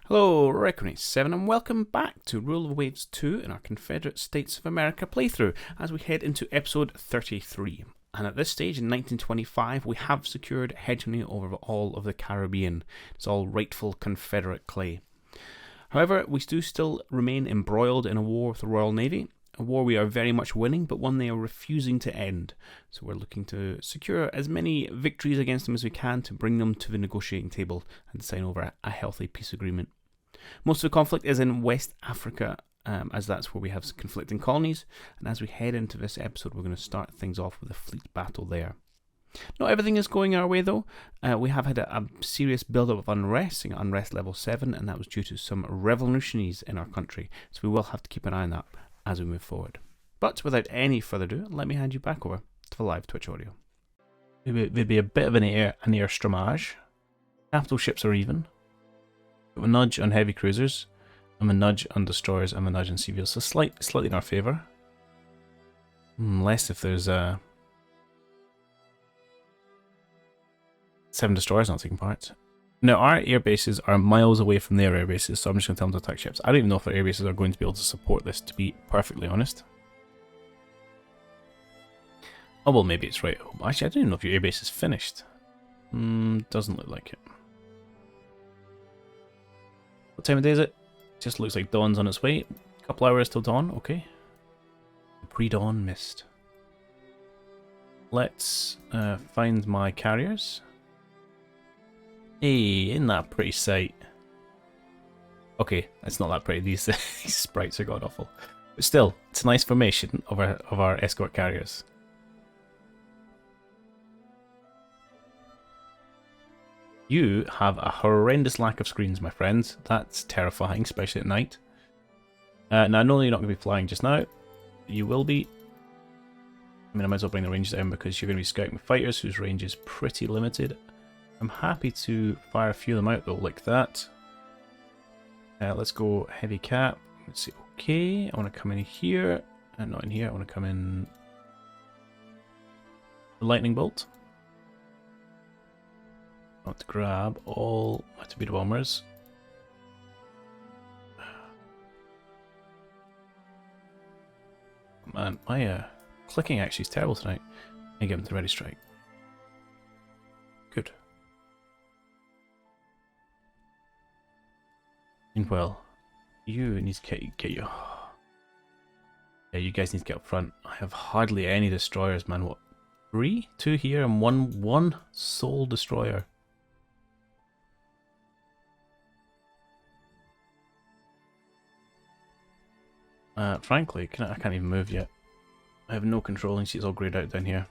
Hello, Reckoning7 and welcome back to Rule of Waves 2 in our Confederate States of America playthrough as we head into episode 33. And at this stage in 1925 we have secured hegemony over all of the Caribbean. It's all rightful Confederate clay. However, we do still remain embroiled in a war with the Royal Navy, a war we are very much winning, but one they are refusing to end. So we're looking to secure as many victories against them as we can to bring them to the negotiating table and sign over a healthy peace agreement. Most of the conflict is in West Africa, as that's where we have conflicting colonies, and as we head into this episode we're going to start things off with a fleet battle there. Not everything is going our way though. We have had a serious build-up of unrest, unrest level 7, and that was due to some revolutionaries in our country, so we will have to keep an eye on that as we move forward. But without any further ado, let me hand you back over to the live Twitch audio. There'd be a bit of an air stromage. Capital ships are even. A nudge on heavy cruisers, I'm a nudge on destroyers, I'm a nudge on CVLs, so slightly in our favour. Less if there's 7 destroyers not taking part. Now our air bases are miles away from their air bases, so I'm just going to tell them to attack ships. I don't even know if our air bases are going to be able to support this, to be perfectly honest. Oh well, maybe it's right. Actually, I don't even know if your air base is finished. Doesn't look like it. What time of day is it? Just looks like dawn's on its way. A couple hours till dawn, okay. Pre-dawn mist. Let's find my carriers. Hey, isn't that a pretty sight? Okay, it's not that pretty. These sprites are god awful. But still, it's a nice formation of our escort carriers. You have a horrendous lack of screens, my friends. That's terrifying, especially at night. Now, I know you're not going to be flying just now. You will be. I mean, I might as well bring the range down because you're going to be scouting with fighters whose range is pretty limited. I'm happy to fire a few of them out though, like that. Let's go heavy cap. Let's see. Okay, I want to come in here. And not in here. I want to come in the lightning bolt. I want to grab all my torpedo bombers. Man, my clicking actually is terrible tonight. I get them to ready strike. Good. Meanwhile, you need to get your. Yeah, you guys need to get up front. I have hardly any destroyers, man. What? 3? 2 here and one sole destroyer. Frankly, I can't even move yet. I have no control, and she's all greyed out down here.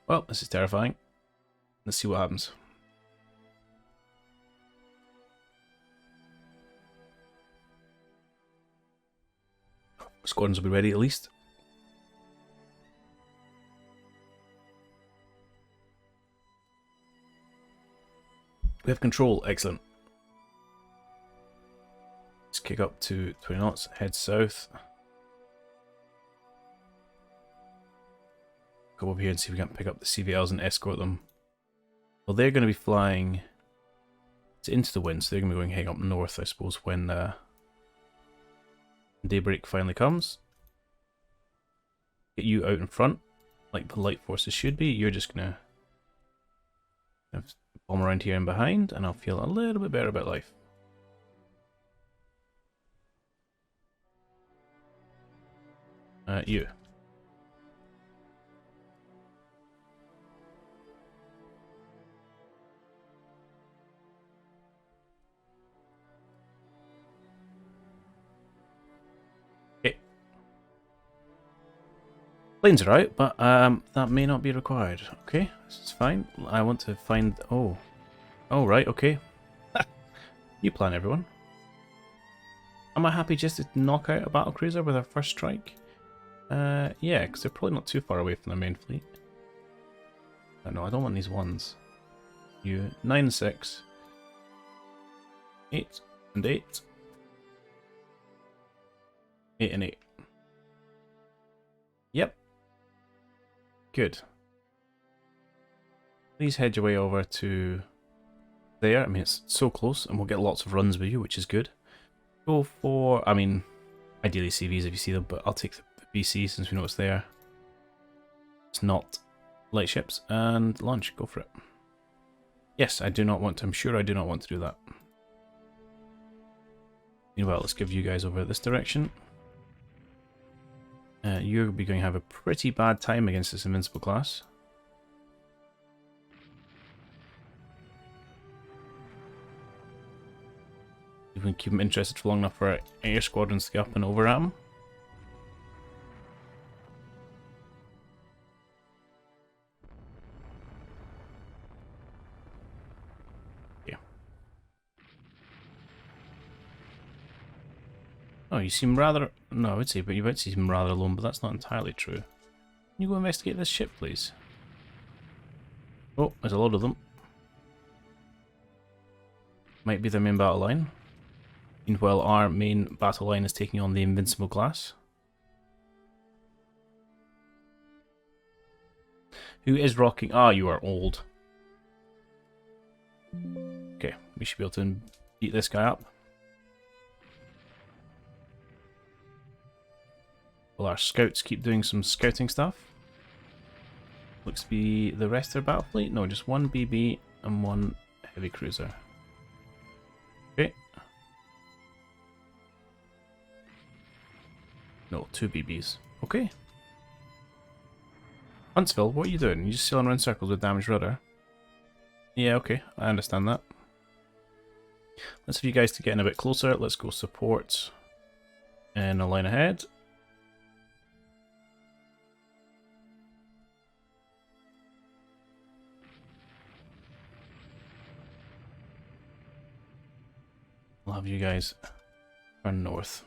Well, this is terrifying. Let's see what happens. Squadrons will be ready at least. We have control, excellent. Let's kick up to 20 knots, head south. Go over here and see if we can pick up the CVLs and escort them. Well, they're going to be flying into the wind, so they're going to be going heading up north, I suppose, when daybreak finally comes. Get you out in front, like the light forces should be. You're just going to bomb around here and behind, and I'll feel a little bit better about life. You. Okay. Planes are out, but that may not be required. Okay, this is fine. I want to find... Oh, right, okay. You plan, everyone. Am I happy just to knock out a battlecruiser with our first strike? Yeah, because they're probably not too far away from the main fleet. No, I don't want these ones. You 9 and 6. 8 and 8. 8 and 8. Yep. Good. Please head your way over to there. I mean, it's so close, and we'll get lots of runs with you, which is good. Go for, I mean, ideally CVs if you see them, but I'll take the BC since we know it's there. It's not light ships, and launch. Go for it. Yes, I do not want to. I'm sure I do not want to do that. You know what? Let's give you guys over this direction. You're going to have a pretty bad time against this invincible class. You can keep them interested for long enough for air squadrons to get up and over at them. Yeah. Oh, you seem rather... No, I would say, but you would seem rather alone, but that's not entirely true. Can you go investigate this ship, please? Oh, there's a lot of them. Might be their main battle line. Meanwhile, our main battle line is taking on the invincible class. Who is rocking? Ah, you are old. Okay, we should be able to beat this guy up. Well, our scouts keep doing some scouting stuff. Looks to be the rest of their battle fleet. No, just one BB and one heavy cruiser. Okay. No, 2 BBs. Okay. Huntsville, what are you doing? You just sailing around circles with damaged rudder? Yeah, okay, I understand that. Let's have you guys to get in a bit closer. Let's go support in a line ahead. I'll have you guys run north.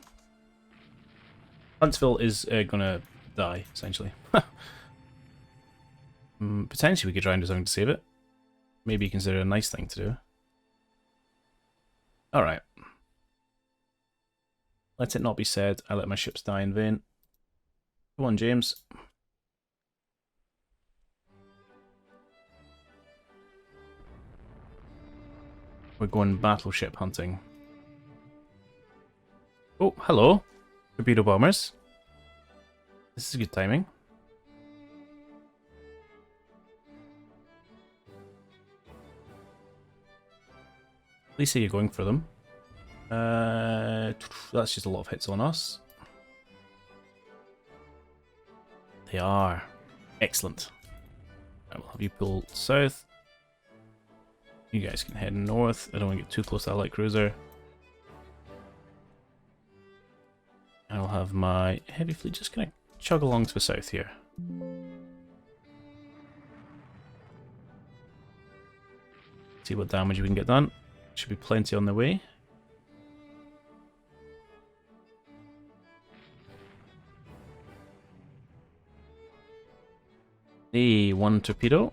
Huntsville is gonna die, essentially. Potentially we could try and do something to save it. Maybe consider it a nice thing to do. Alright. Let it not be said, I let my ships die in vain. Come on, James. We're going battleship hunting. Oh, hello. Torpedo bombers. This is good timing. At least say you're going for them. That's just a lot of hits on us. They are. Excellent. I will have you pull south. You guys can head north. I don't want to get too close to that light cruiser. I'll have my heavy fleet just kind of chug along to the south here. See what damage we can get done. Should be plenty on the way. Hey, one torpedo.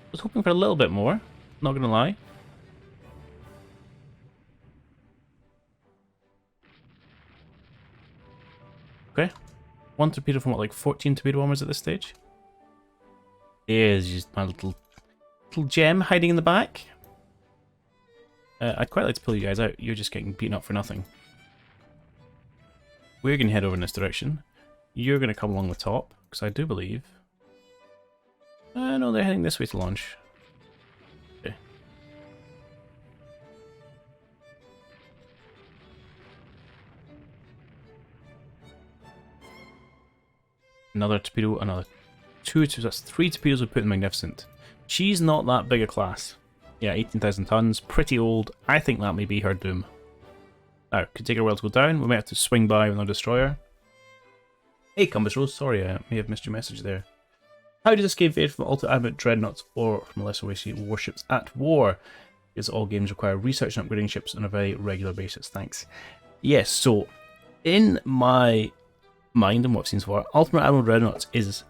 I was hoping for a little bit more, not gonna lie. Okay. One torpedo from what, like 14 torpedo bombers at this stage? Here's just my little gem hiding in the back. I'd quite like to pull you guys out. You're just getting beaten up for nothing. We're going to head over in this direction. You're going to come along the top, because I do believe... no, they're heading this way to launch. Okay. Another torpedo, another two, that's 3 torpedoes we put in Magnificent. She's not that big a class. Yeah, 18,000 tons, pretty old. I think that may be her doom. Now, could take her a while to go down. We might have to swing by with our destroyer. Hey, Compass Rose, sorry, I may have missed your message there. How did escape evade from Ultra Admiral Dreadnoughts or from lesser warships at war? Because all games require research and upgrading ships on a very regular basis. Thanks. Yes, so in my mind and what I've seen so far, Ultimate Admiral Dreadnoughts is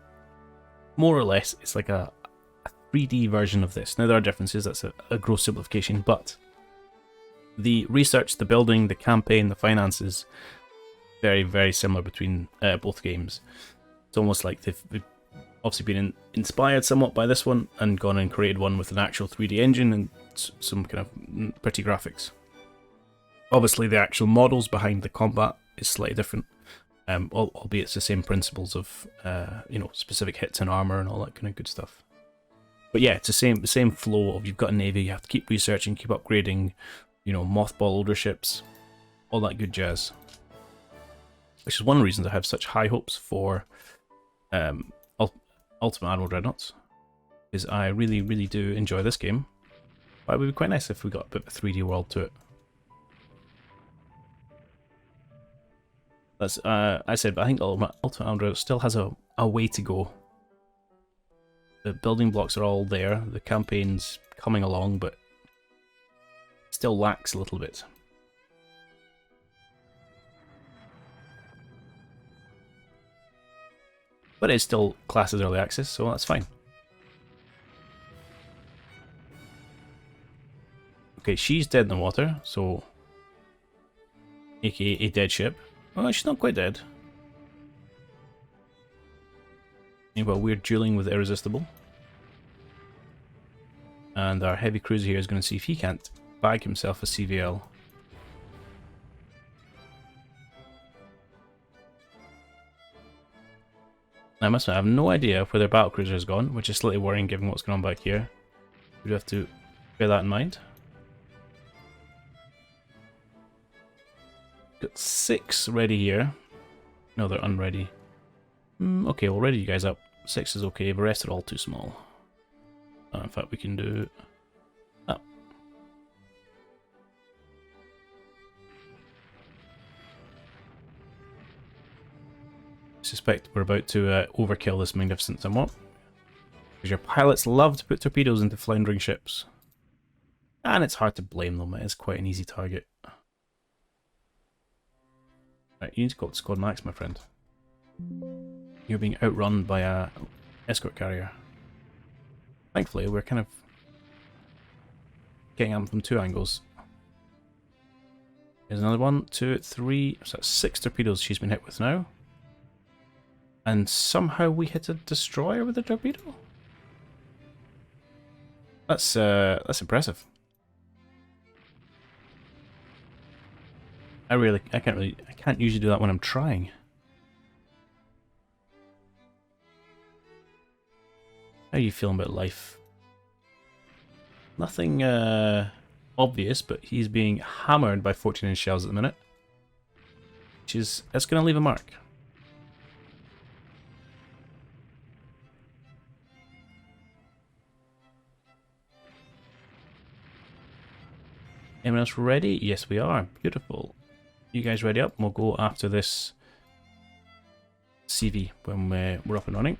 more or less, it's like a 3D version of this. Now there are differences, that's a gross simplification, but the research, the building, the campaign, the finances, very, very similar between both games. It's almost like they've obviously been inspired somewhat by this one and gone and created one with an actual 3D engine and some kind of pretty graphics. Obviously the actual models behind the combat is slightly different, albeit it's the same principles of specific hits and armor and all that kind of good stuff. But yeah, it's the same flow of, you've got a navy, you have to keep researching, keep upgrading, mothball older ships, all that good jazz. Which is one of the reasons I have such high hopes for Ultimate Admiral Dreadnoughts, is I really, really do enjoy this game. But it would be quite nice if we got a bit of a 3D world to it. That's I said, but I think Ultimate Admiral still has a way to go. The building blocks are all there, the campaign's coming along, but still lacks a little bit. But it's still classed as early access, so that's fine. Okay, she's dead in the water, so aka a dead ship. Oh, she's not quite dead. But we're dueling with Irresistible. And our heavy cruiser here is going to see if he can't bag himself a CVL. I must have no idea where their battlecruiser has gone, which is slightly worrying given what's going on back here. We do have to bear that in mind. Got 6 ready here. No, they're unready. Okay, we'll ready you guys up. 6 is okay, the rest are all too small. In fact, we can do that. I suspect we're about to overkill this Magnificent somewhat. Because your pilots love to put torpedoes into floundering ships. And it's hard to blame them, it is quite an easy target. Right, you need to go up to Squad Max, my friend. You're being outrun by a escort carrier. Thankfully, we're kind of getting at them from 2 angles. Here's another 1, 2, 3, so that's 6 torpedoes she's been hit with now. And somehow we hit a destroyer with a torpedo? That's impressive. I can't usually do that when I'm trying. How are you feeling about life? Nothing obvious, but he's being hammered by 14-inch shells at the minute. That's going to leave a mark. Anyone else ready? Yes, we are. Beautiful. You guys ready up? We'll go after this CV when we're up and running.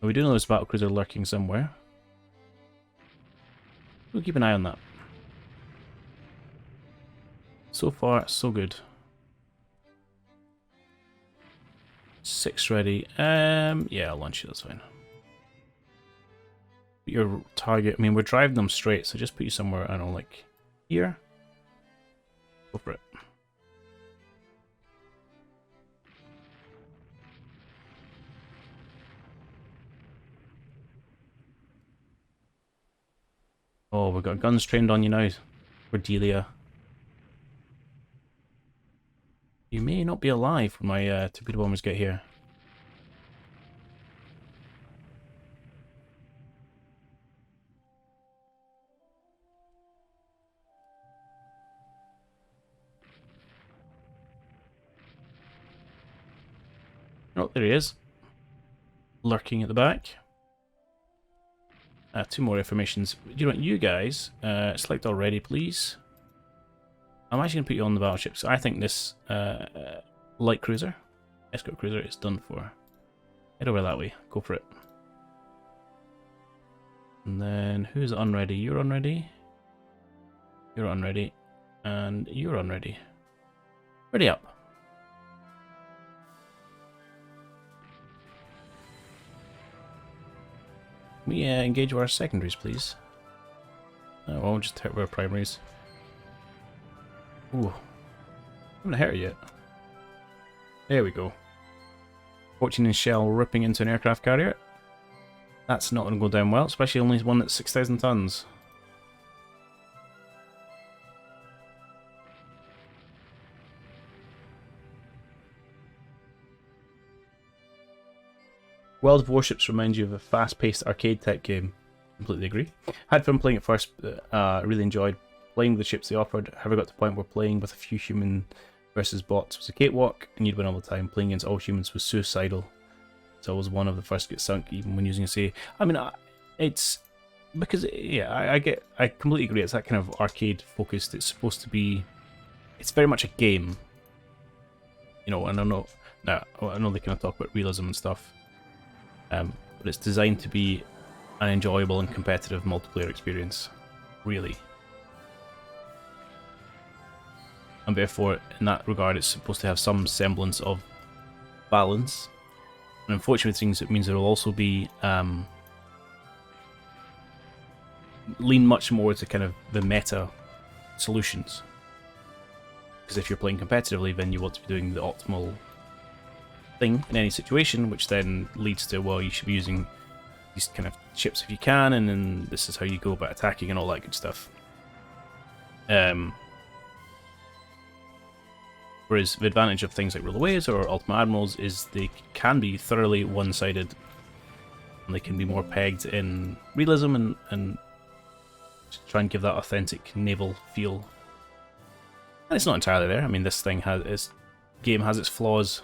We do know there's a battlecruiser lurking somewhere. We'll keep an eye on that. So far, so good. 6 ready. Yeah, I'll launch you, that's fine. Your target, I mean, we're driving them straight, so just put you somewhere, I don't know, like here. Go for it. Oh, we've got guns trained on you now, Cordelia. You may not be alive when my torpedo bombers get here. Oh, there he is. Lurking at the back. 2 more informations. Do you want you guys? Select already, please. I'm actually going to put you on the battleship. So I think this light cruiser, escort cruiser, is done for. Head over that way. Go for it. And then who's unready? You're unready. You're unready. And you're unready. Ready up. We engage with our secondaries, please. Oh, well, we'll just hit with our primaries. Ooh. I haven't hit her yet. There we go. 14 inch shell ripping into an aircraft carrier. That's not going to go down well, especially only one that's 6,000 tons. World of Warships reminds you of a fast-paced arcade-type game. Completely agree. Had fun playing it first, but really enjoyed playing with the ships they offered. However, got to the point where playing with a few human versus bots was a cakewalk, and you'd win all the time. Playing against all humans was suicidal. So I was one of the first to get sunk, even when using a CSA. I mean, it's because I completely agree. It's that kind of arcade-focused. It's supposed to be. It's very much a game. You know, and I know they kind of talk about realism and stuff. But it's designed to be an enjoyable and competitive multiplayer experience, really. And therefore, in that regard, it's supposed to have some semblance of balance. And unfortunately, things it means it will also be lean much more to kind of the meta solutions. Because if you're playing competitively, then you want to be doing the optimal thing in any situation, which then leads to, well, you should be using these kind of ships if you can, and then this is how you go about attacking and all that good stuff. Whereas the advantage of things like Rule of Waves or Ultimate Admirals is they can be thoroughly one-sided, and they can be more pegged in realism and try and give that authentic naval feel. And it's not entirely there. I mean, this game has its flaws.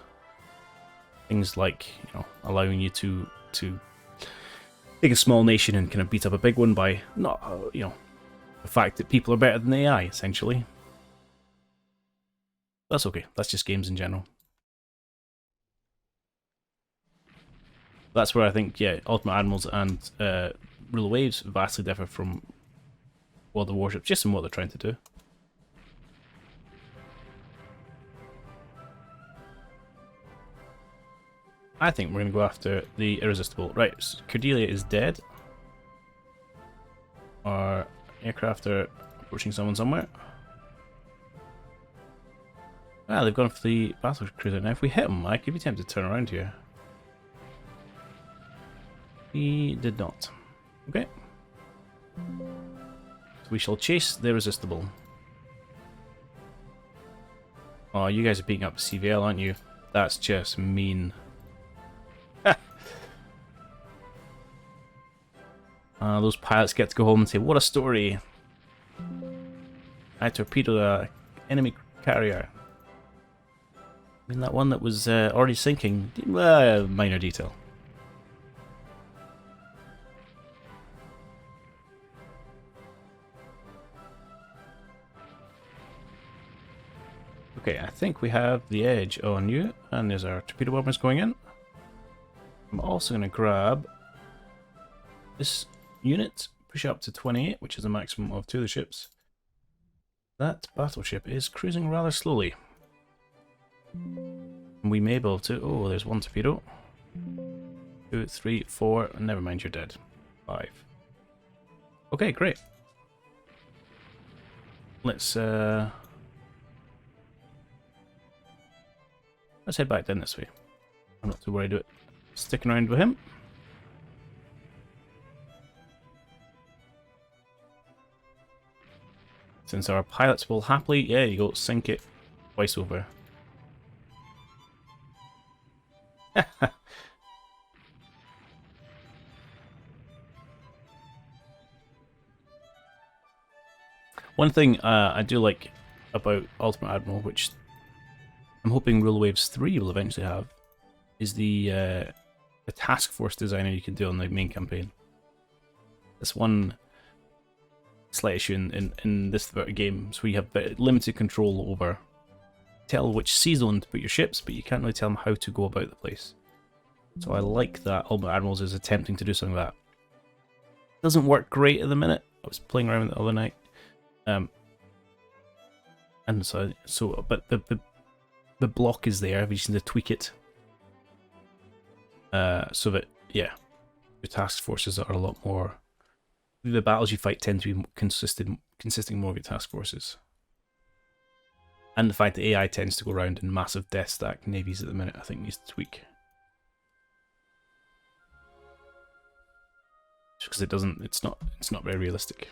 Things like, you know, allowing you to take a small nation and kind of beat up a big one by not, you know, the fact that people are better than AI, essentially. That's okay. That's just games in general. That's where I think, yeah, Ultimate Admirals and Rule of Waves vastly differ from World of Warships, just in what they're trying to do. I think we're going to go after the Irresistible. Right, so Cordelia is dead. Our aircraft are approaching someone somewhere. Ah, they've gone for the battle cruiser. Now, if we hit them, I could be tempted to turn around here. He did not. Okay. So we shall chase the Irresistible. Oh, you guys are beating up the CVL, aren't you? That's just mean. Those pilots get to go home and say, what a story. I torpedoed an enemy carrier. I mean, that one that was already sinking. Minor detail. Okay, I think we have the edge on you. And there's our torpedo bombers going in. I'm also going to grab this unit, push up to 28, which is a maximum of 2 of the ships. That battleship is cruising rather slowly. We may be able to... Oh, there's one torpedo. 2, 3, 4. Never mind, you're dead. 5. Okay, great. Let's head back down this way. I'm not too worried about sticking around with him. Since our pilots will happily, yeah, you go, sink it twice over. One thing I do like about Ultimate Admiral, which I'm hoping Rule of Waves 3 will eventually have, is the task force designer you can do on the main campaign. That's one slight issue in this game, so you have limited control over tell which sea zone to put your ships, but you can't really tell them how to go about the place. So I like that Ultimate Admirals is attempting to do something like that. Doesn't work great at the minute. I was playing around with it the other night, and but the block is there. We just need to tweak it so that, yeah, your task forces that are a lot more. The battles you fight tend to be consisting more of your task forces. And the fact that AI tends to go around in massive death stack navies at the minute, I think needs to tweak. Just because it's not very realistic.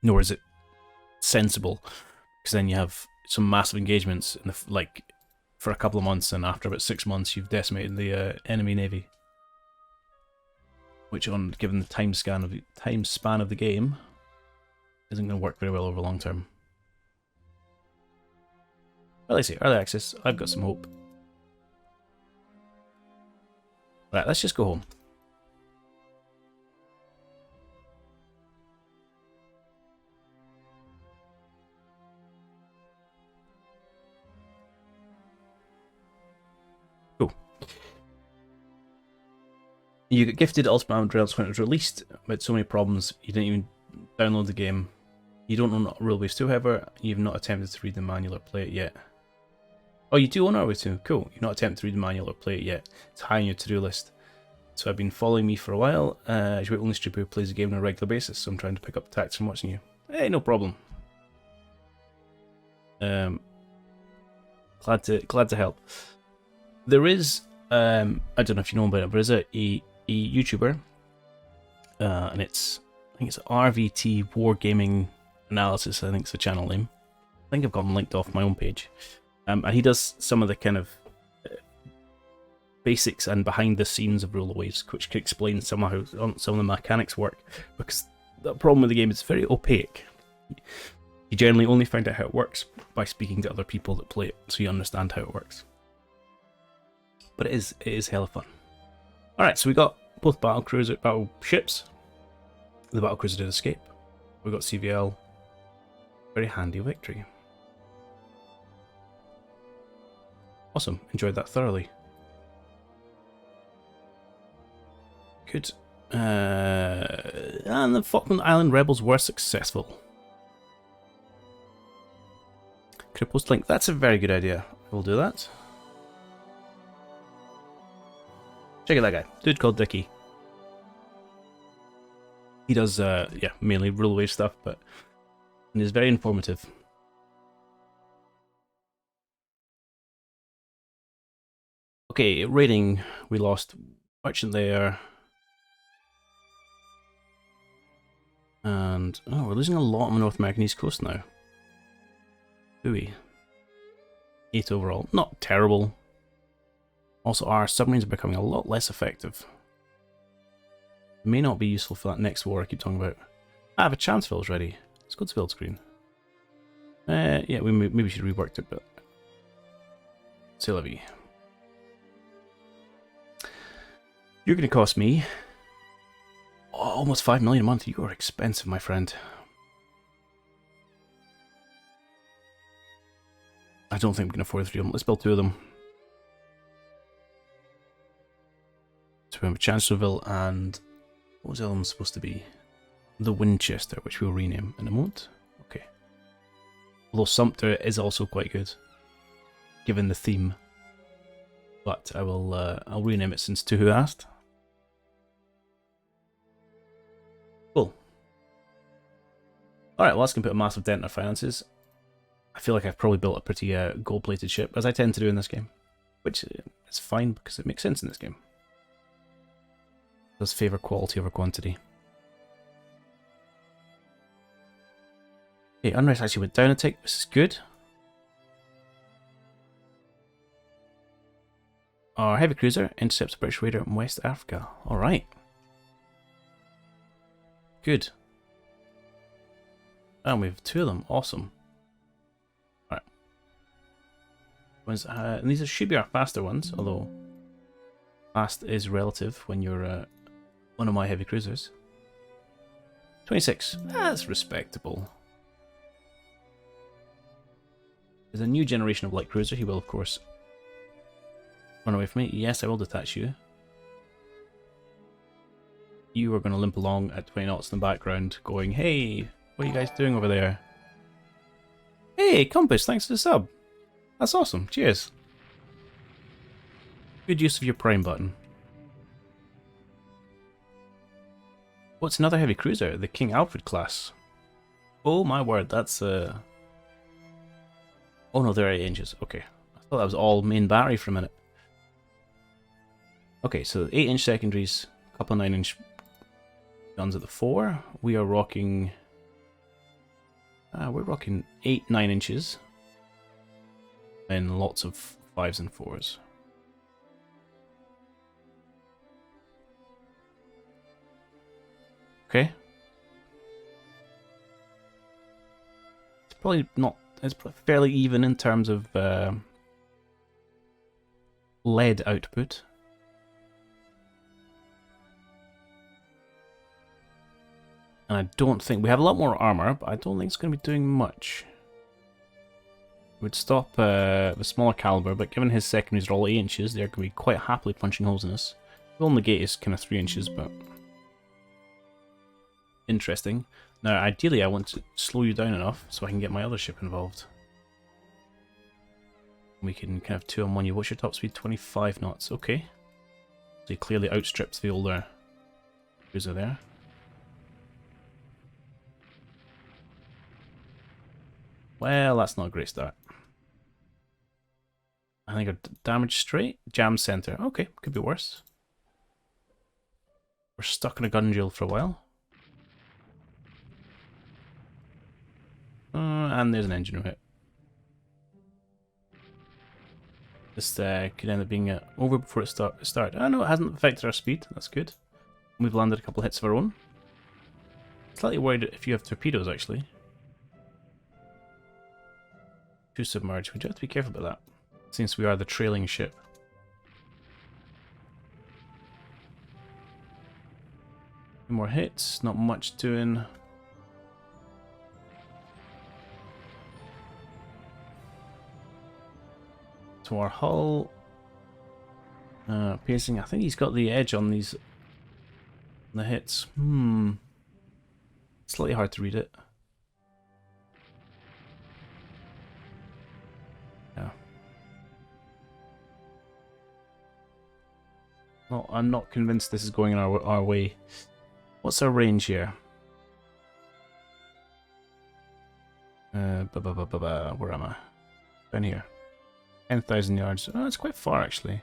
Nor is it sensible, because then you have some massive engagements in for a couple of months, and after about 6 months you've decimated the enemy navy. Which, given the time span of the game, isn't going to work very well over long term. Well, I say early access. I've got some hope. Right, let's just go home. Cool. You get gifted Ultimate Admirals when it was released, but so many problems you didn't even download the game. You don't own Rule Waves 2, however. You've not attempted to read the manual or play it yet. Oh, you do own Rule Waves 2? Cool. You've not attempted to read the manual or play it yet. It's high on your to-do list. So I've been following me for a while. As your only streamer who plays the game on a regular basis, so I'm trying to pick up tactics from watching you. Hey, no problem. Glad to help. There is, I don't know if you know about it, but there's a YouTuber, and I think it's RVT Wargaming Analysis, I think it's the channel name. I think I've got him linked off my own page. And he does some of the kind of basics and behind the scenes of Rule of Waves, which can explain some of the mechanics work, because the problem with the game is it's very opaque. You generally only find out how it works by speaking to other people that play it, so you understand how it works. But it is hella fun. Alright, so we got both battleships. The battlecruiser did escape. We got CVL. Very handy victory. Awesome, enjoyed that thoroughly. Good. And the Falkland Island rebels were successful. Could I post a link? That's a very good idea. We'll do that. Check out that guy. Dude called Dickie. He does, mainly Rule Wave stuff, but he's very informative. Okay, rating. We lost merchant there. And, oh, we're losing a lot on the North American East Coast now. Do we? 8 overall. Not terrible. Also, our submarines are becoming a lot less effective. May not be useful for that next war I keep talking about. I have a chance fills ready. Let's go to build screen. Yeah, we maybe should have reworked it, but... C'est la vie. You're going to cost me... almost 5 million a month. You are expensive, my friend. I don't think we can afford 3 of them. Let's build 2 of them. So we have Chancellorsville and... what was the other one supposed to be? The Winchester, which we'll rename in a moment. Okay. Although Sumter is also quite good, given the theme. But I will, I'll rename it since Tuhu asked. Cool. Alright, well that's going to put a massive dent in our finances. I feel like I've probably built a pretty gold-plated ship, as I tend to do in this game. Which is fine, because it makes sense in this game. It does favour quality over quantity. Okay, unrest actually went down a tick, this is good. Our heavy cruiser intercepts a British raider in West Africa. Alright. Good. And we have 2 of them, awesome. Alright. And these should be our faster ones, although fast is relative when you're one of my heavy cruisers. 26. That's respectable. There's a new generation of light cruiser. He will, of course, run away from me. Yes, I will detach you. You are going to limp along at 20 knots in the background, going, hey, what are you guys doing over there? Hey, Compass, thanks for the sub. That's awesome. Cheers. Good use of your Prime button. What's another heavy cruiser? The King Alfred class. Oh my word, that's Oh no, they're 8 inches. Okay. I thought that was all main battery for a minute. Okay, so 8-inch secondaries, a couple of 9-inch guns at the fore. We are rocking... we're rocking 8, 9 inches. And lots of 5s and 4s. Okay. It's probably not... It's fairly even in terms of lead output. And I don't think... We have a lot more armor, but I don't think it's going to be doing much. It would stop the smaller caliber, but given his secondaries are all 8 inches, they're going to be quite happily punching holes in us. Well, negate is kind of 3 inches, but... Interesting. Now, ideally, I want to slow you down enough so I can get my other ship involved. We can kind of 2-on-1 you. What's your top speed? 25 knots. Okay. So he clearly outstrips the older cruiser there. Well, that's not a great start. I think our damage straight. Jam center. Okay, could be worse. We're stuck in a gun drill for a while. And there's an engine hit. This could end up being over before it started. Oh no, it hasn't affected our speed. That's good. We've landed a couple of hits of our own. Slightly worried if you have torpedoes, actually. 2 submerged. We do have to be careful about that, since we are the trailing ship. Two more hits. Not much doing. To our hull. Piercing. I think he's got the edge on these. The hits. Slightly hard to read it. Yeah. Well, I'm not convinced this is going our way. What's our range here? Where am I? Down here. 10,000 yards. Oh, it's quite far, actually.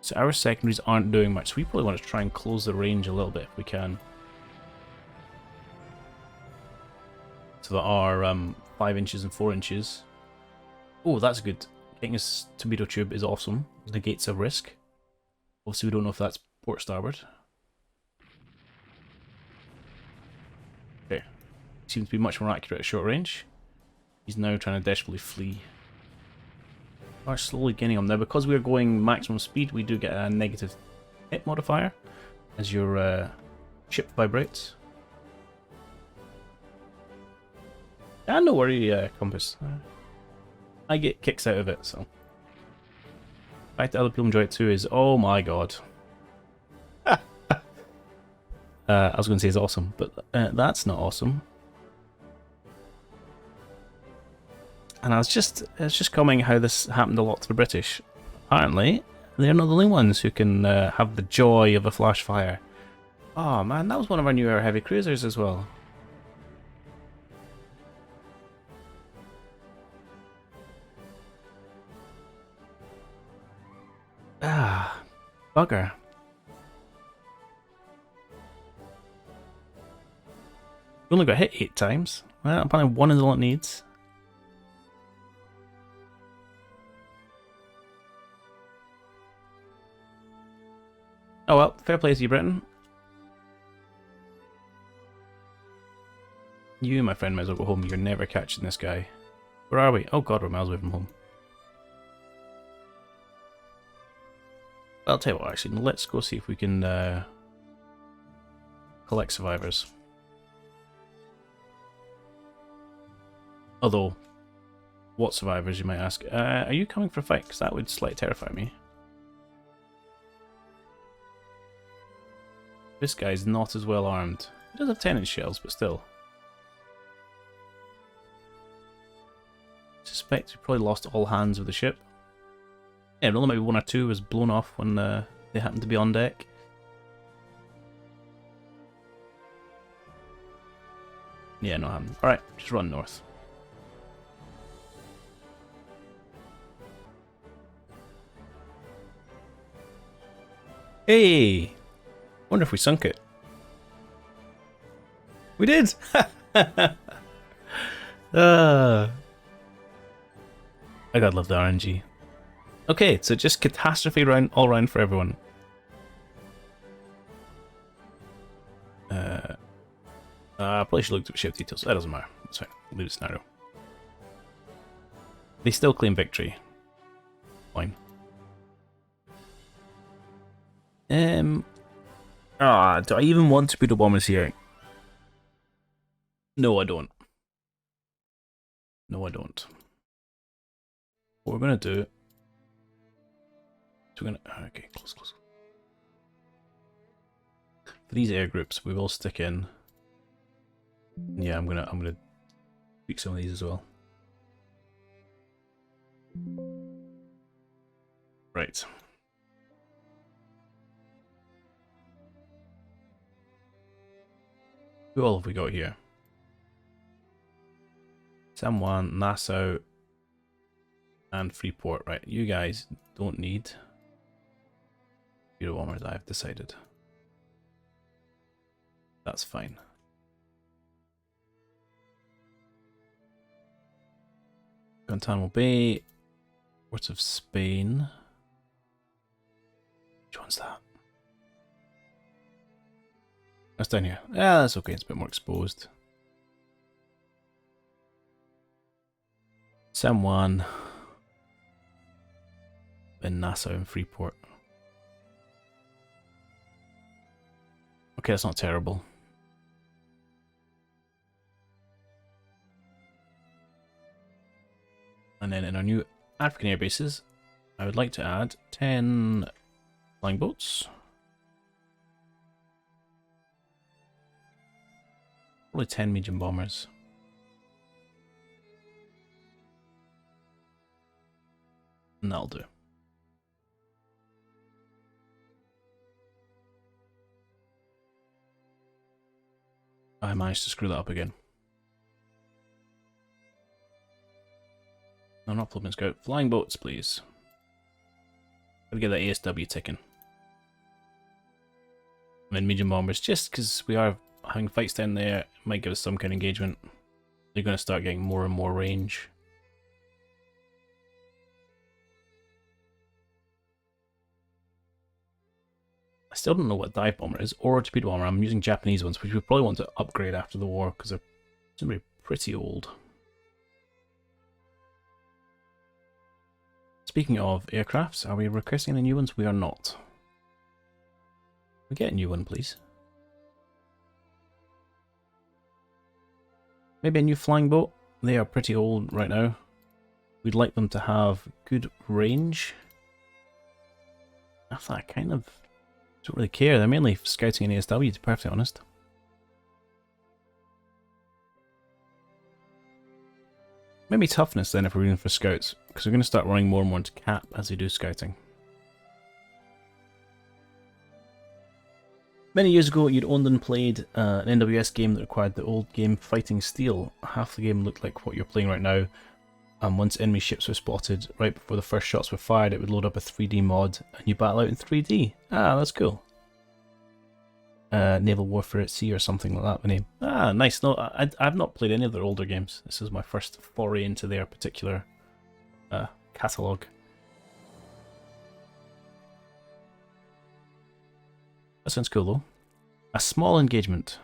So our secondaries aren't doing much. So we probably want to try and close the range a little bit if we can. So that our 5 inches and 4 inches. Oh, that's good. Getting his torpedo tube is awesome. Negates a risk. Obviously, we don't know if that's port starboard. Okay. Seems to be much more accurate at short range. He's now trying to desperately flee. We are slowly gaining him. Now, because we are going maximum speed, we do get a negative hit modifier as your ship vibrates. And no worry, Compass. I get kicks out of it, so. The fact that other people enjoy it too is, oh my god. I was going to say it's awesome, but that's not awesome. And it's just commenting how this happened a lot to the British. Apparently, they're not the only ones who can have the joy of a flash fire. Oh man, that was one of our newer heavy cruisers as well. Ah, bugger. We only got hit 8 times. Well, apparently 1 is all it needs. Oh well, fair play to you, Britain. You, my friend, might as well go home. You're never catching this guy. Where are we? Oh god, we're miles away from home. I'll tell you what, actually, let's go see if we can collect survivors. Although, what survivors, you might ask? Are you coming for a fight? Because that would slightly terrify me. This guy's not as well armed. He does have 10-inch shells, but still. Suspect we probably lost all hands of the ship. Yeah, only maybe one or two was blown off when they happened to be on deck. Yeah, no happened. Alright, just run north. Hey! Wonder if we sunk it. We did! I gotta love the RNG. Okay, so just catastrophe all round for everyone. Probably should look at ship details. That doesn't matter. That's fine. Leave the scenario. They still claim victory. Fine. Do I even want torpedo bombers here? No, I don't. No, I don't. What we're gonna do? So we're gonna okay, close. For these air groups, we will stick in. Yeah, I'm gonna tweak some of these as well. Right. Who all have we got here? San Juan, Nassau, and Freeport. Right, you guys don't need torpedo bombers, I've decided. That's fine. Guantanamo Bay, Port of Spain. Which one's that? That's down here. Yeah, that's okay, it's a bit more exposed. San Juan, then Nassau and Freeport. Okay, that's not terrible. And then in our new African air bases, I would like to add 10 flying boats. Probably 10 medium bombers. And that'll do. I managed to screw that up again. No, not flipping scout. Flying boats, please. Gotta get that ASW ticking. And then medium bombers, just because we are having fights down there, it might give us some kind of engagement. They're going to start getting more and more range. I still don't know what dive bomber is, or a torpedo bomber. I'm using Japanese ones, which we probably want to upgrade after the war, because they're going to be pretty old. Speaking of aircrafts, are we requesting any new ones? We are not. We get a new one, please. Maybe a new flying boat. They are pretty old right now. We'd like them to have good range. After that, I kind of don't really care. They're mainly scouting in ASW, to be perfectly honest. Maybe toughness then if we're in for scouts, because we're going to start running more and more into cap as we do scouting. Many years ago, you'd owned and played an NWS game that required the old game Fighting Steel. Half the game looked like what you're playing right now. Once enemy ships were spotted, right before the first shots were fired, it would load up a 3D mod, and you battle out in 3D. Ah, that's cool. Naval Warfare at Sea or something like that, the name. Ah, nice. No, I've not played any of their older games. This is my first foray into their particular catalogue. That sounds cool though. A small engagement.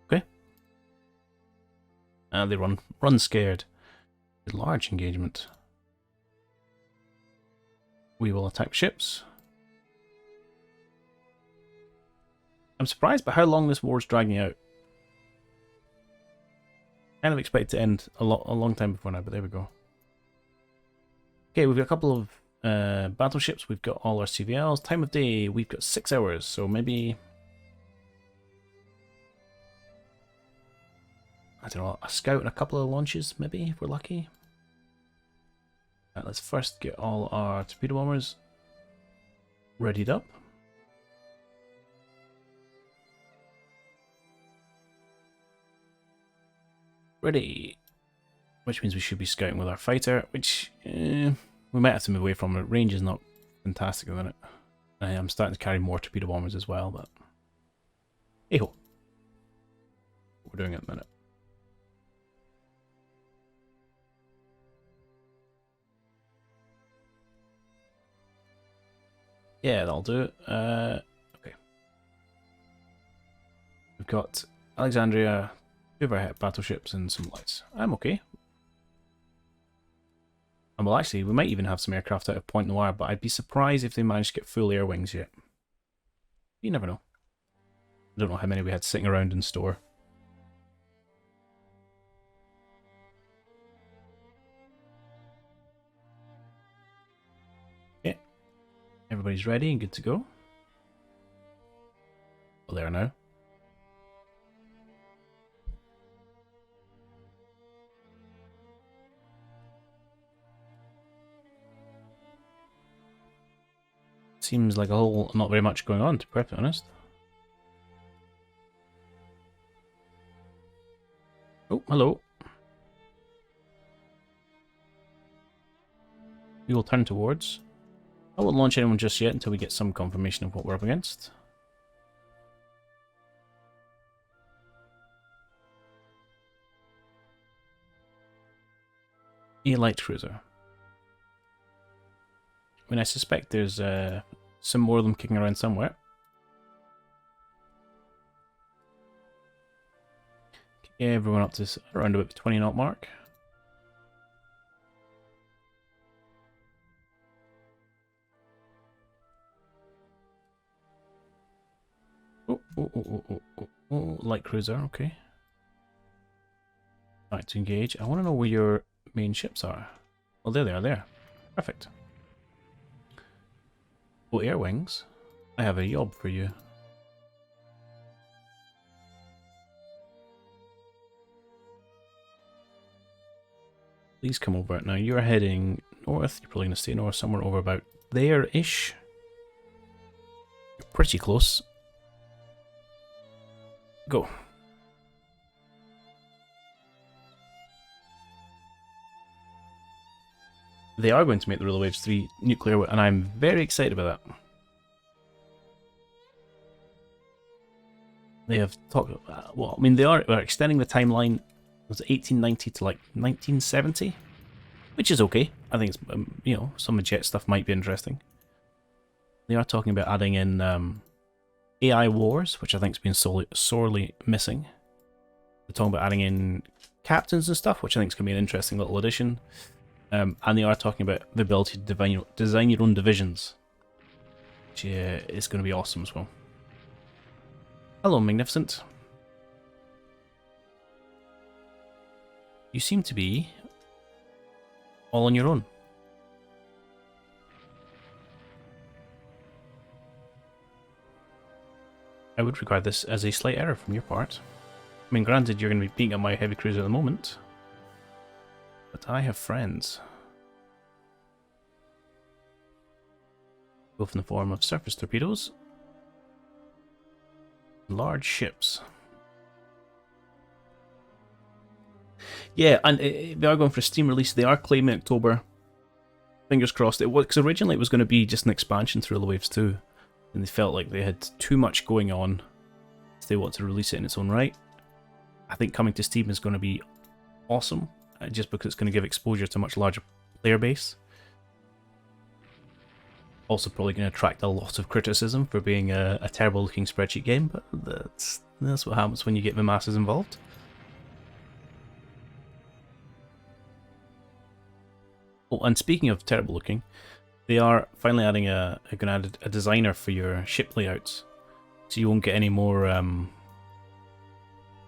Okay. They run scared. A large engagement. We will attack ships. I'm surprised by how long this war is dragging out. Kind of expect it to end a long time before now, but there we go. Okay, we've got a couple of battleships. We've got all our CVLs. Time of day, we've got 6 hours, so maybe, I don't know, a scout and a couple of launches, maybe, if we're lucky. Let's first get all our torpedo bombers readied up. Ready. Which means we should be scouting with our fighter, which we might have to move away from. It. Range is not fantastic at the minute. I'm starting to carry more torpedo bombers as well, but hey ho. We're doing it at the minute. Yeah, that'll do it. Okay. We've got Alexandria, 2 of our battleships, and some lights. I'm okay. And well, actually, we might even have some aircraft out of Point Noir, but I'd be surprised if they managed to get full air wings yet. You never know. I don't know how many we had sitting around in store. Okay. Everybody's ready and good to go. Well, there now. Seems like a whole, not very much going on, to be perfectly honest. Oh, hello. We will turn towards. I won't launch anyone just yet until we get some confirmation of what we're up against. A light cruiser. I mean, I suspect there's some more of them kicking around somewhere. Yeah, everyone up to around about the 20 knot mark. Oh, light cruiser, okay. Right, to engage. I want to know where your main ships are. Oh, there they are, there. Perfect. Oh, air wings. I have a job for you. Please come over. Now you're heading north. You're probably going to stay north somewhere over about there-ish. You're pretty close. Go. They are going to make the Ruler Waves 3 nuclear, and I'm very excited about that. They have talked about, well, I mean, they are extending the timeline. Was it 1890 to like 1970? Which is okay. I think it's, you know, some of the jet stuff might be interesting. They are talking about adding in AI wars, which I think has been sorely missing. They're talking about adding in captains and stuff, which I think is going to be an interesting little addition. And they are talking about the ability to design your own divisions, which is going to be awesome as well. Hello, Magnificent. You seem to be all on your own. I would regard this as a slight error from your part. I mean, granted, you're going to be beating up my heavy cruiser at the moment, but I have friends. Both in the form of surface torpedoes, large ships. Yeah, and they are going for a Steam release. They are claiming October. Fingers crossed. It was, because originally it was going to be just an expansion through the Waves 2, and they felt like they had too much going on, so they want to release it in its own right. I think coming to Steam is going to be awesome, just because it's going to give exposure to a much larger player base. Also probably going to attract a lot of criticism for being a terrible looking spreadsheet game, but that's what happens when you get the masses involved. Oh, and speaking of terrible looking, they are finally adding a designer for your ship layouts, so you won't get any more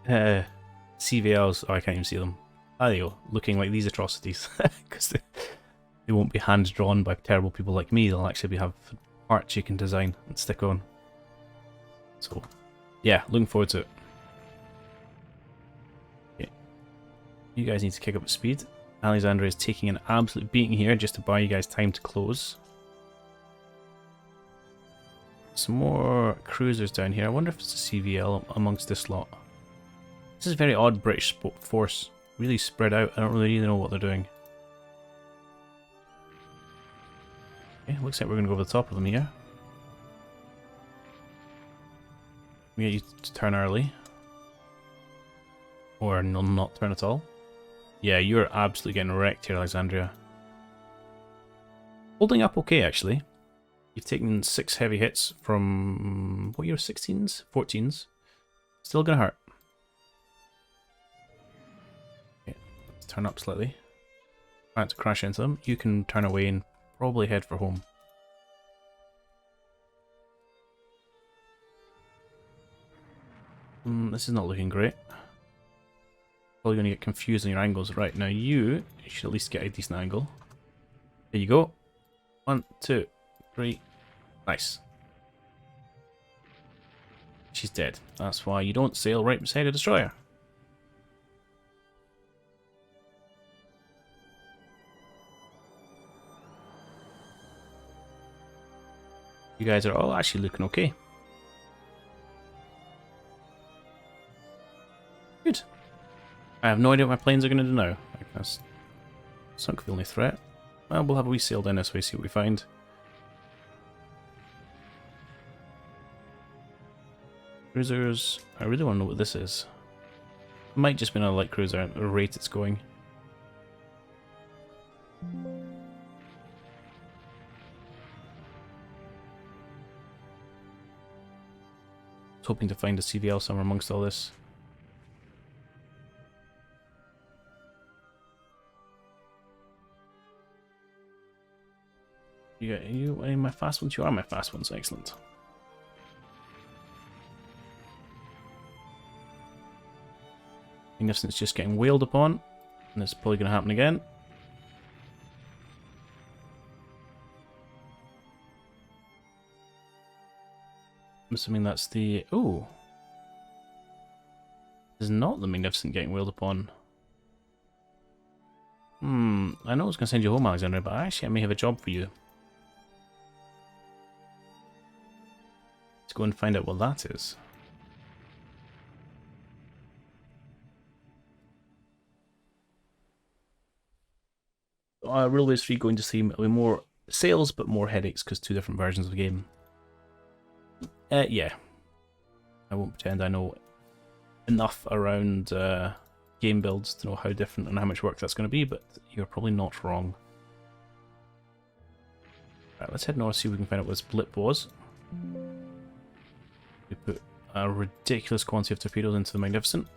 CVLs. Oh, I can't even see them. There you go, looking like these atrocities, because they won't be hand drawn by terrible people like me. They'll actually have parts you can design and stick on. So, yeah, looking forward to it. Okay. You guys need to kick up the speed. Alexandria is taking an absolute beating here just to buy you guys time to close. Some more cruisers down here. I wonder if it's a CVL amongst this lot. This is a very odd British force. Really spread out. I don't really know what they're doing. Okay, looks like we're going to go over the top of them here. We get you to turn early. Or not turn at all. Yeah, you're absolutely getting wrecked here, Alexandria. Holding up okay, actually. You've taken 6 heavy hits from... what year? 16s? 14s? Still gonna hurt. Okay, let's turn up slightly. Try not to crash into them. You can turn away and probably head for home. This is not looking great. Probably going to get confused on your angles. Right, now you should at least get a decent angle. There you go. 1, 2, 3. Nice. She's dead. That's why you don't sail right beside a destroyer. You guys are all actually looking okay. Good. I have no idea what my planes are going to do now. That's sunk the only threat. Well, we'll have a wee sail down this way, see what we find. Cruisers. I really want to know what this is. It might just be another light cruiser at the rate it's going. I was hoping to find a CVL somewhere amongst all this. Are you any of my fast ones? You are my fast ones, excellent. Magnificent's just getting whaled upon, and it's probably going to happen again. I'm assuming that's the... oh! This is not the Magnificent getting whaled upon. I know I was going to send you home, Alexander, but actually I may have a job for you. Let's go and find out what that is. Railways 3 going to see more sales, but more headaches because 2 different versions of the game. Yeah. I won't pretend I know enough around game builds to know how different and how much work that's going to be, but you're probably not wrong. Right, let's head north, see if we can find out what this blip was. We put a ridiculous quantity of torpedoes into the Magnificent.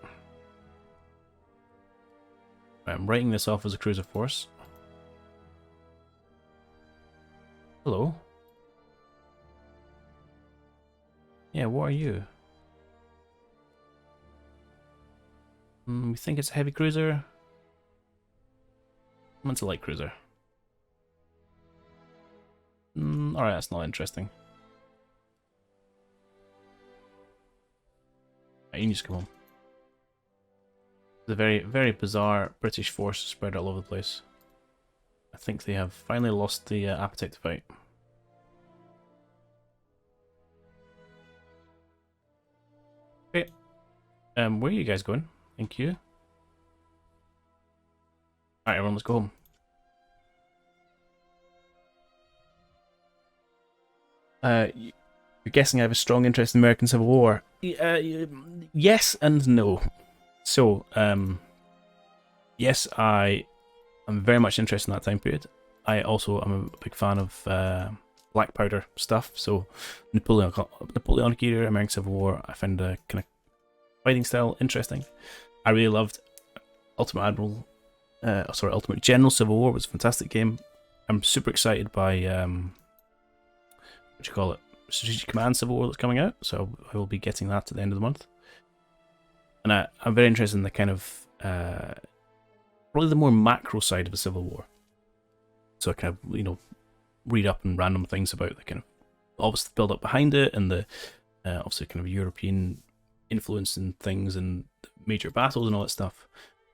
Right, I'm writing this off as a cruiser force. Hello. Yeah, what are you? We think it's a heavy cruiser. It's a light cruiser. Alright, that's not interesting. Right, you can just come home. It's a very, very bizarre British force spread all over the place. I think they have finally lost the appetite to fight. Okay. Where are you guys going? Thank you. Alright, everyone, let's go home. You're guessing I have a strong interest in the American Civil War. Yes and no. So, yes, I am very much interested in that time period. I also am a big fan of black powder stuff. So, Napoleonic era, American Civil War, I find the kind of fighting style interesting. I really loved Ultimate General Civil War. Was a fantastic game. I'm super excited by what you call it, Strategic Command Civil War that's coming out. So I will be getting that at the end of the month. And I'm very interested in the kind of probably the more macro side of the Civil War. So I kind of read up on random things about the kind of obviously build up behind it and the obviously kind of European influence and things and major battles and all that stuff.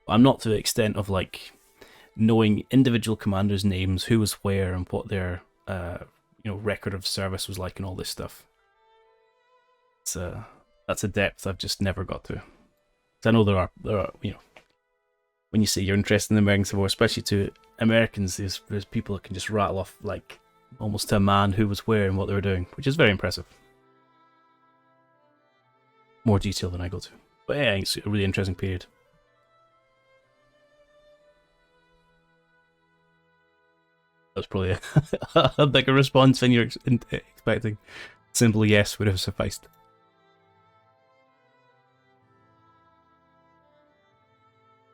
But I'm not to the extent of like knowing individual commanders' names, who was where, and what their record of service was like, and all this stuff. That's a depth I've just never got to. I know there are when you say you're interested in the American Civil War, especially to Americans, there's people that can just rattle off like almost to a man who was where and what they were doing, which is very impressive. More detail than I go to, but yeah, it's a really interesting period. That's probably a bigger response than you're expecting. Simple yes would have sufficed.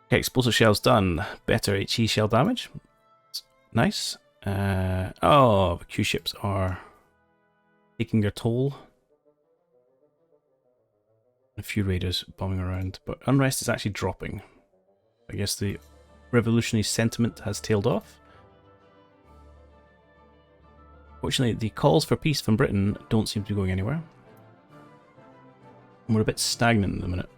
Okay, explosive shells done. Better HE shell damage. Nice. The Q ships are taking their toll. A few raiders bombing around, but unrest is actually dropping. I guess the revolutionary sentiment has tailed off. Fortunately, the calls for peace from Britain don't seem to be going anywhere. And we're a bit stagnant at the minute.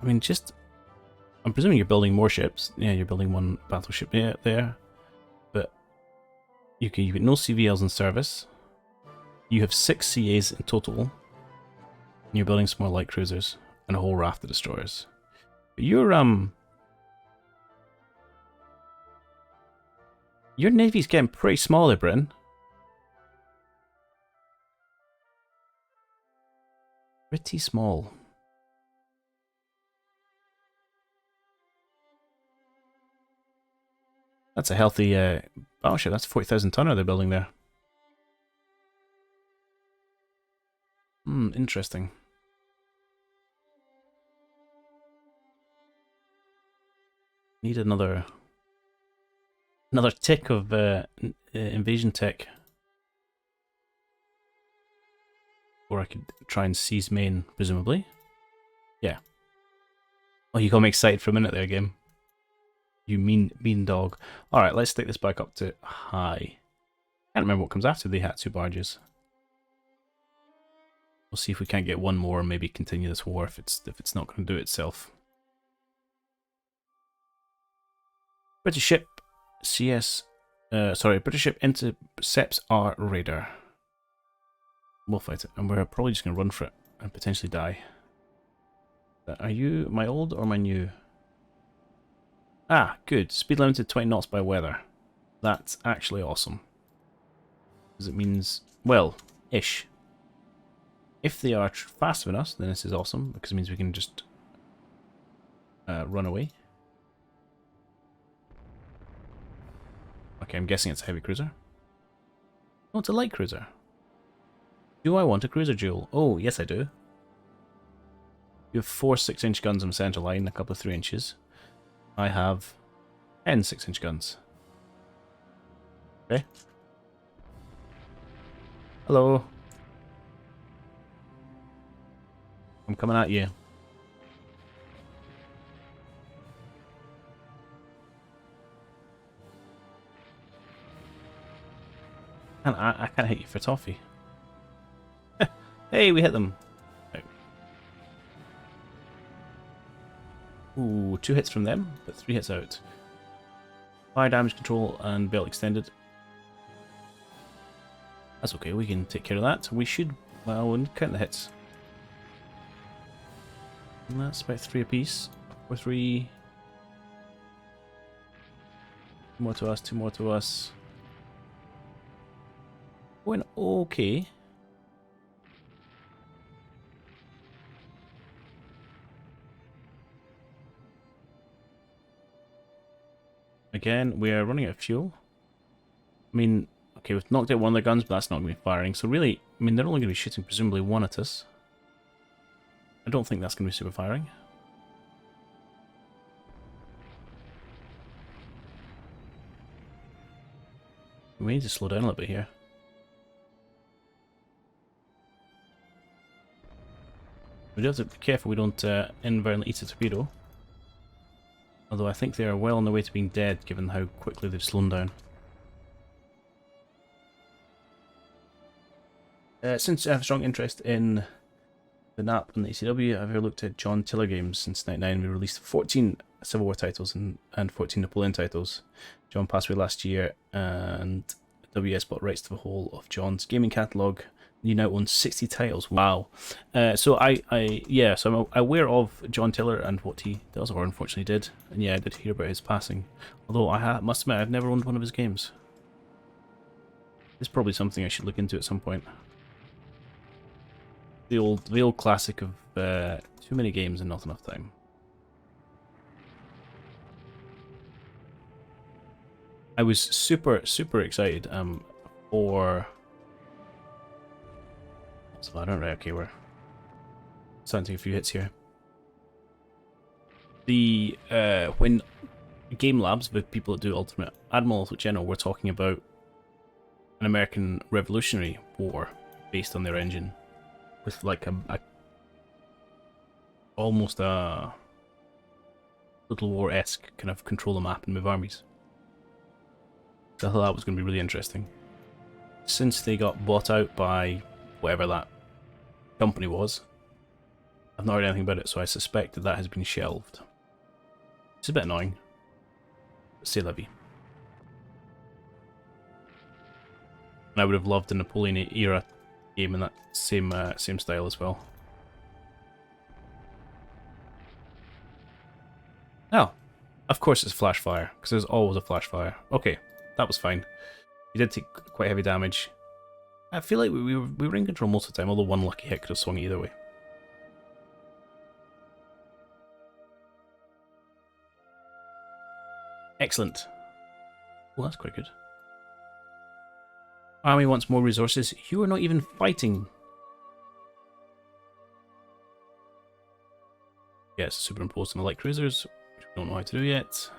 I mean, I'm presuming you're building more ships. Yeah, you're building one battleship there. But you've got no CVLs in service. You have 6 CAs in total. And you're building some more light cruisers and a whole raft of destroyers. But your navy's getting pretty small there, Britain. Pretty small. That's a healthy battleship. That's a 40,000 tonner they're building there. Interesting. Need another tick of invasion tech. Or I could try and seize Maine, presumably. Yeah. Oh, you got me excited for a minute there, game. You mean dog. Alright, let's take this back up to high. Can't remember what comes after the Hatsu barges. We'll see if we can't get one more and maybe continue this war if it's not going to do it itself. British ship British ship intercepts our radar. We'll fight it, and we're probably just going to run for it and potentially die. Are you my old or my new? Ah, good. Speed limited 20 knots by weather. That's actually awesome. Because it means, well, ish. If they are faster than us, then this is awesome, because it means we can just run away. Okay, I'm guessing it's a heavy cruiser. Oh, it's a light cruiser. Do I want a cruiser duel? Oh, yes I do. You have 4 6-inch guns on the centre line, a couple of 3 inches. I have 10 6-inch guns. Okay. Hello. I'm coming at you. I can't hit you for toffee. Hey, we hit them. Right. Ooh, 2 hits from them, but 3 hits out. Fire damage control and belt extended. That's okay, we can take care of that. We should, well, we'll count the hits. And that's about 3 apiece. 4, 3. 2 more to us, 2 more to us. Going okay. Again, we are running out of fuel. I mean, okay, we've knocked out one of their guns, but that's not going to be firing. So really, I mean, they're only going to be shooting presumably one at us. I don't think that's going to be super firing. We need to slow down a little bit here. We do have to be careful we don't inadvertently eat a torpedo. Although I think they are well on their way to being dead, given how quickly they've slowed down. Since I have a strong interest in the NAP and the ACW. I've ever looked at John Tiller games since '99. We released 14 Civil War titles and 14 Napoleon titles. John passed away last year, and WS bought rights to the whole of John's gaming catalogue. You now own 60 titles. Wow. So I'm aware of John Tiller and what he does, or unfortunately did. And yeah, I did hear about his passing. Although I must admit, I've never owned one of his games. It's probably something I should look into at some point. The old classic of too many games and not enough time. I was super excited for. So I don't know. Okay, we're starting to take a few hits here. The when Game Labs, the people that do Ultimate Admiral General, were talking about an American Revolutionary War based on their engine, with like almost a Total War-esque kind of control the map and move armies. So I thought that was going to be really interesting. Since they got bought out by whatever that company was, I've not heard anything about it, so I suspect that has been shelved. It's a bit annoying. C'est la vie. And I would have loved a Napoleon era game in that same style as well. Oh, of course it's flash fire, because there's always a flash fire. Okay, that was fine. We did take quite heavy damage. I feel like we were in control most of the time, although one lucky hit could have swung either way. Excellent. Well, that's quite good. Army wants more resources. You are not even fighting. Yes, superimposed on the light cruisers, which we don't know how to do yet.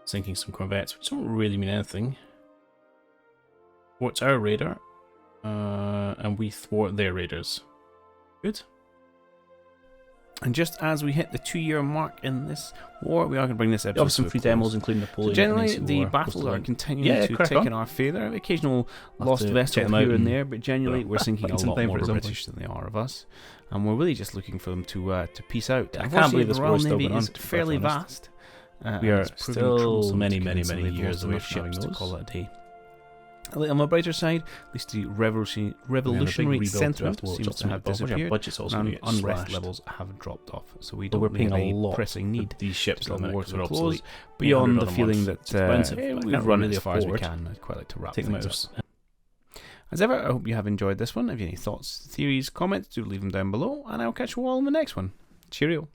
Sinking some corvettes, which don't really mean anything. Thwarts our radar, and we thwart their raiders. Good. And just as we hit the 2-year mark in this war, we are going to bring this episode to some free demos, including Napoleon. So generally, the battles are continuing to tick in our favour. Occasional lost vessel here and there, but generally we're sinking a lot more British than they are of us, and we're really just looking for them to peace out. I can't believe this war is still going on. Fairly vast. We are still many years away from having to call it a day. On the brighter side, at least the revolutionary sentiment seems to have disappeared, and unrest levels have dropped off. So we don't really have a pressing need these ships to war to close, beyond the feeling that we've run it as far as we can. I'd quite like to wrap things up. As ever, I hope you have enjoyed this one. If you have any thoughts, theories, comments, do leave them down below, and I'll catch you all in the next one. Cheerio.